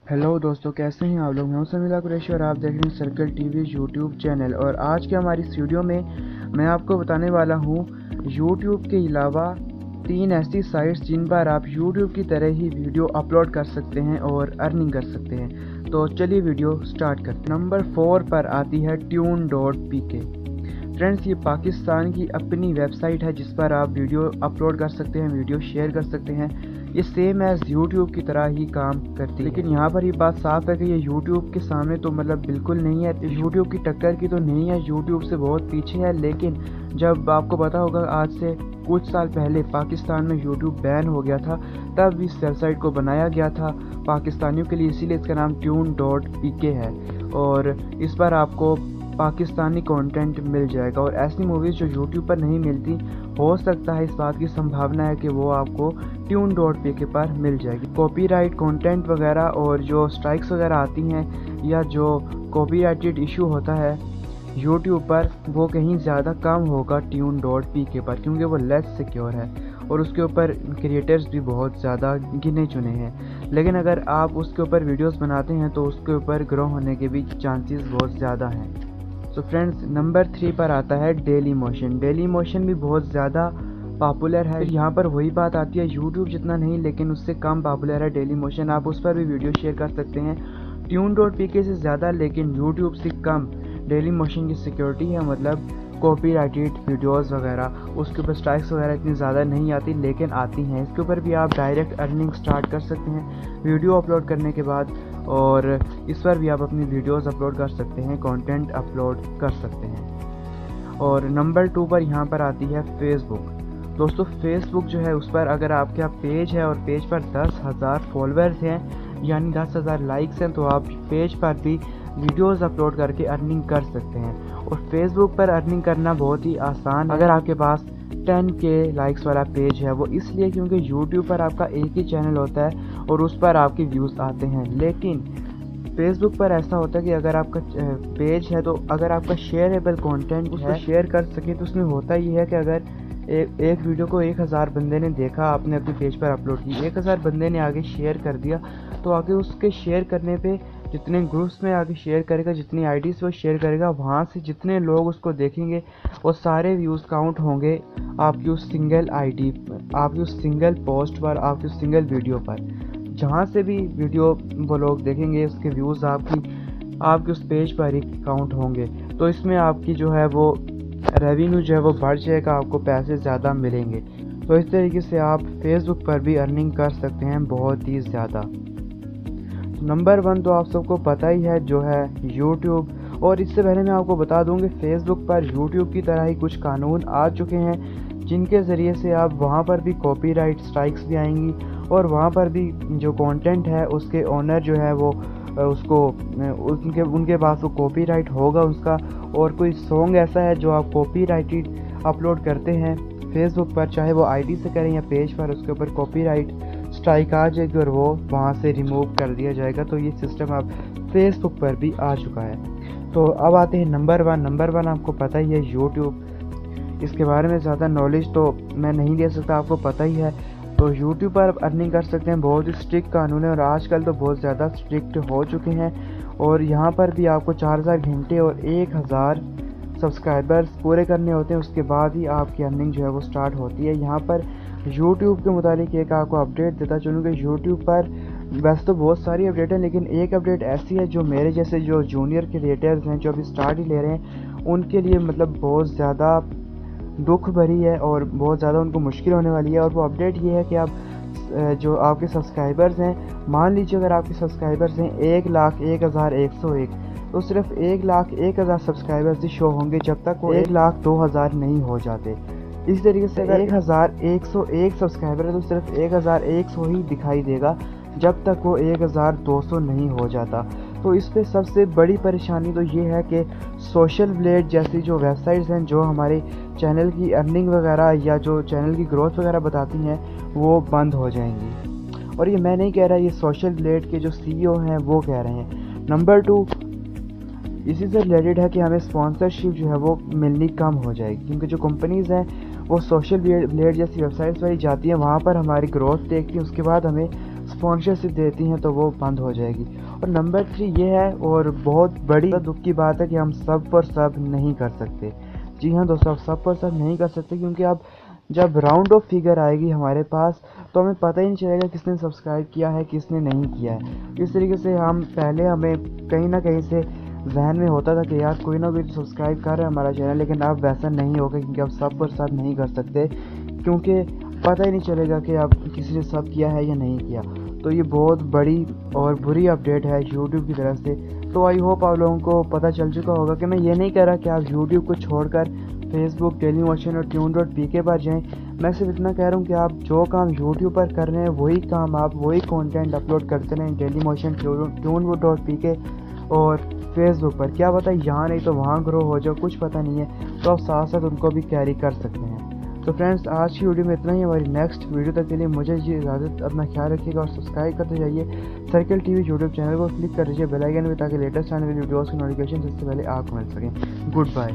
Hello दोस्तों, कैसे हैं आप लोग। मैं हूं समीला कुरैशी और आप देख रहे हैं सर्कल टीवी यूट्यूब चैनल। और आज के हमारी इस वीडियो में मैं आपको बताने वाला हूं यूट्यूब के अलावा 3 ऐसी साइट्स जिन पर आप यूट्यूब की तरह ही वीडियो अपलोड कर सकते हैं और अर्निंग कर सकते हैं। तो चलिए वीडियो स्टार्ट करते हैं। नंबर 4 पर आती है tune.pk। फ्रेंड्स, ये पाकिस्तान की अपनी वेबसाइट है जिस पर आप वीडियो अपलोड कर सकते हैं, वीडियो शेयर कर सकते हैं। ये सेम एज यूट्यूब की तरह ही काम करती है, लेकिन यहाँ पर ये बात साफ है कि ये यूट्यूब के सामने तो मतलब बिल्कुल नहीं है, यूट्यूब की टक्कर की तो नहीं है, यूट्यूब से बहुत पीछे है। लेकिन जब आपको पता होगा आज से कुछ साल पहले पाकिस्तान में यूट्यूब बैन हो गया था, तब इस वेबसाइट को बनाया गया था पाकिस्तानियों के लिए, इसीलिए इसका नाम tune.pk है। और इस पर आपको पाकिस्तानी कंटेंट मिल जाएगा और ऐसी मूवीज़ जो यूट्यूब पर नहीं मिलती, हो सकता है, इस बात की संभावना है कि वो आपको tune.pk पर मिल जाएगी। कॉपीराइट कंटेंट वगैरह और जो स्ट्राइक्स वगैरह आती हैं या जो कॉपीराइटेड इशू होता है यूट्यूब पर, वो कहीं ज़्यादा कम होगा tune.pk पर, क्योंकि वो लेस सिक्योर है और उसके ऊपर क्रिएटर्स भी बहुत ज़्यादा गिने चुने हैं। लेकिन अगर आप उसके ऊपर वीडियोस बनाते हैं तो उसके ऊपर ग्रो होने के भी चांसेस बहुत ज़्यादा हैं। तो फ्रेंड्स, नंबर 3 पर आता है डेली मोशन। डेली मोशन भी बहुत ज़्यादा पॉपुलर है। यहाँ पर वही बात आती है, यूट्यूब जितना नहीं लेकिन उससे कम पॉपुलर है डेली मोशन। आप उस पर भी वीडियो शेयर कर सकते हैं tune.pk से ज़्यादा, लेकिन यूट्यूब से कम डेली मोशन की सिक्योरिटी है। मतलब कॉपीराइटेड वीडियोस वगैरह, उसके ऊपर स्ट्राइक्स वगैरह इतनी ज़्यादा नहीं आती, लेकिन आती हैं। इसके ऊपर भी आप डायरेक्ट अर्निंग स्टार्ट कर सकते हैं वीडियो अपलोड करने के बाद, और इस पर भी आप अपनी वीडियोस अपलोड कर सकते हैं, कंटेंट अपलोड कर सकते हैं। और नंबर 2 पर यहाँ पर आती है फेसबुक। दोस्तों, फेसबुक जो है उस पर अगर आपका पेज है और पेज पर 10,000 फॉलोअर्स हैं, यानी 10,000 लाइक्स हैं, तो आप पेज पर भी वीडियोस अपलोड करके अर्निंग कर सकते हैं। और फेसबुक पर अर्निंग करना बहुत ही आसान है अगर आपके पास 10K लाइक्स वाला पेज है। वो इसलिए क्योंकि यूट्यूब पर आपका एक ही चैनल होता है और उस पर आपके व्यूज़ आते हैं, लेकिन फेसबुक पर ऐसा होता है कि अगर आपका पेज है तो अगर आपका शेयरेबल कंटेंट उसको शेयर कर सके, तो उसमें होता ये है कि अगर एक वीडियो को 1000 बंदे ने देखा, आपने अपने पेज पर अपलोड की, 1000 बंदे ने आगे शेयर कर दिया, तो आगे उसके शेयर करने पे जितने ग्रुप्स में आगे शेयर करेगा, जितनी आईडीज़ वो शेयर करेगा, वहाँ से जितने लोग उसको देखेंगे वो सारे व्यूज़ काउंट होंगे आपकी उस सिंगल आईडी, आपकी उस सिंगल पोस्ट पर, आपकी उस सिंगल वीडियो पर। जहाँ से भी वीडियो वो लोग देखेंगे, उसके व्यूज़ आपके उस पेज पर ही काउंट होंगे। तो इसमें आपकी जो है वो रेवेन्यू जो है वो बढ़ जाएगा, आपको पैसे ज़्यादा मिलेंगे। तो इस तरीके से आप फेसबुक पर भी अर्निंग कर सकते हैं बहुत ही ज़्यादा। नंबर 1 तो आप सबको पता ही है, जो है यूट्यूब। और इससे पहले मैं आपको बता दूं कि फेसबुक पर यूट्यूब की तरह ही कुछ कानून आ चुके हैं, जिनके ज़रिए से आप वहां पर भी कॉपीराइट स्ट्राइक्स भी आएंगी और वहां पर भी जो कंटेंट है उसके ओनर जो है वो उसको उनके पास वो कॉपीराइट होगा उसका। और कोई सॉन्ग ऐसा है जो आप कॉपीराइटेड अपलोड करते हैं फेसबुक पर, चाहे वो आईडी से करें या पेज पर, उसके ऊपर कॉपीराइट स्ट्राइक आ जाएगी और वो वहाँ से रिमूव कर दिया जाएगा। तो ये सिस्टम अब फेसबुक पर भी आ चुका है। तो अब आते हैं नंबर 1। नंबर 1 आपको पता ही है यूट्यूब। इसके बारे में ज़्यादा नॉलेज तो मैं नहीं दे सकता, आपको पता ही है। तो यूट्यूब पर अर्निंग कर सकते हैं, बहुत ही स्ट्रिक्ट कानून है और आजकल तो बहुत ज़्यादा स्ट्रिक्ट हो चुके हैं। और यहाँ पर भी आपको 4000 घंटे और 1000 सब्सक्राइबर्स पूरे करने होते हैं, उसके बाद ही आपकी अर्निंग जो है वो स्टार्ट होती है। यहाँ पर यूट्यूब के मुताबिक एक आपको अपडेट देता चलूँ कि यूट्यूब पर वैसे तो बहुत सारी अपडेट है, लेकिन एक अपडेट ऐसी है जो मेरे जैसे जो जूनियर क्रिएटर्स हैं, जो अभी स्टार्ट ही ले रहे हैं, उनके लिए मतलब बहुत ज़्यादा दुख भरी है और बहुत ज़्यादा उनको मुश्किल होने वाली है। और वो अपडेट ये है कि आप जो आपके सब्सक्राइबर्स हैं, मान लीजिए अगर आपके सब्सक्राइबर्स हैं 1,01,101, तो सिर्फ 1,01,000 सब्सक्राइबर्स ही शो होंगे जब तक वो 1,02,000 नहीं हो जाते। इस तरीके से अगर 1,101 सब्सक्राइबर है तो सिर्फ 1,100 ही दिखाई देगा जब तक वो 1,200 नहीं हो जाता। तो इस पे सबसे बड़ी परेशानी तो ये है कि सोशल ब्लेड जैसी जो वेबसाइट्स हैं, जो हमारे चैनल की अर्निंग वगैरह या जो चैनल की ग्रोथ वगैरह बताती हैं, वो बंद हो जाएंगी। और ये मैं नहीं कह रहा, ये सोशल ब्लेड के जो सीईओ हैं वो कह रहे हैं। नंबर 2 इसी से रिलेटेड है कि हमें स्पॉन्सरशिप जो है वो मिलनी कम हो जाएगी, क्योंकि जो कंपनीज़ हैं वो सोशल ब्लेड जैसी वेबसाइट्स पर ही जाती हैं, वहाँ पर हमारी ग्रोथ देखती हैं, उसके बाद हमें स्पॉन्सरशिप देती हैं तो वो बंद हो जाएगी। और नंबर 3 ये है, और बहुत बड़ी दुख की बात है कि हम सब पर सब नहीं कर सकते। जी हाँ दोस्तों, आप सब पर सब नहीं कर सकते, क्योंकि अब जब राउंड ऑफ फिगर आएगी हमारे पास तो हमें पता ही नहीं चलेगा किसने सब्सक्राइब किया है किसने नहीं किया है। इस तरीके से हमें कहीं ना कहीं से जहन में होता था कि यार कोई ना कोई सब्सक्राइब कर रहा है हमारा चैनल, लेकिन अब वैसा नहीं होगा, क्योंकि अब सब पर सब नहीं कर सकते, क्योंकि पता ही नहीं चलेगा कि अब किसी ने सब किया है या नहीं किया। तो ये बहुत बड़ी और बुरी अपडेट है यूट्यूब की तरफ से। तो आई होप आप लोगों को पता चल चुका होगा कि मैं ये नहीं कह रहा कि आप यूट्यूब को छोड़कर फेसबुक, डेलीमोशन और tune.pk पर जाएं। मैं सिर्फ इतना कह रहा हूँ कि आप जो काम यूट्यूब पर कर रहे हैं वही काम आप वही कंटेंट अपलोड करते रहें डेलीमोशन, tune.pk और फेसबुक पर। क्या पता यहाँ नहीं तो वहाँ ग्रो हो जाओ, कुछ पता नहीं है, तो आप साथ साथ उनको भी कैरी कर सकते हैं। तो फ्रेंड्स, आज की वीडियो में इतना ही। हमारी नेक्स्ट वीडियो तक के लिए मुझे इजाज़त। अपना ख्याल रखिएगा और सब्सक्राइब करते जाइए सर्कल टीवी यूट्यूब चैनल को। क्लिक कर दीजिए बेल आइकन में, ताकि लेटेस्ट आने वाली वीडियोज़ की नोटिफिकेशन सबसे पहले आपको मिल सकें। Good bye.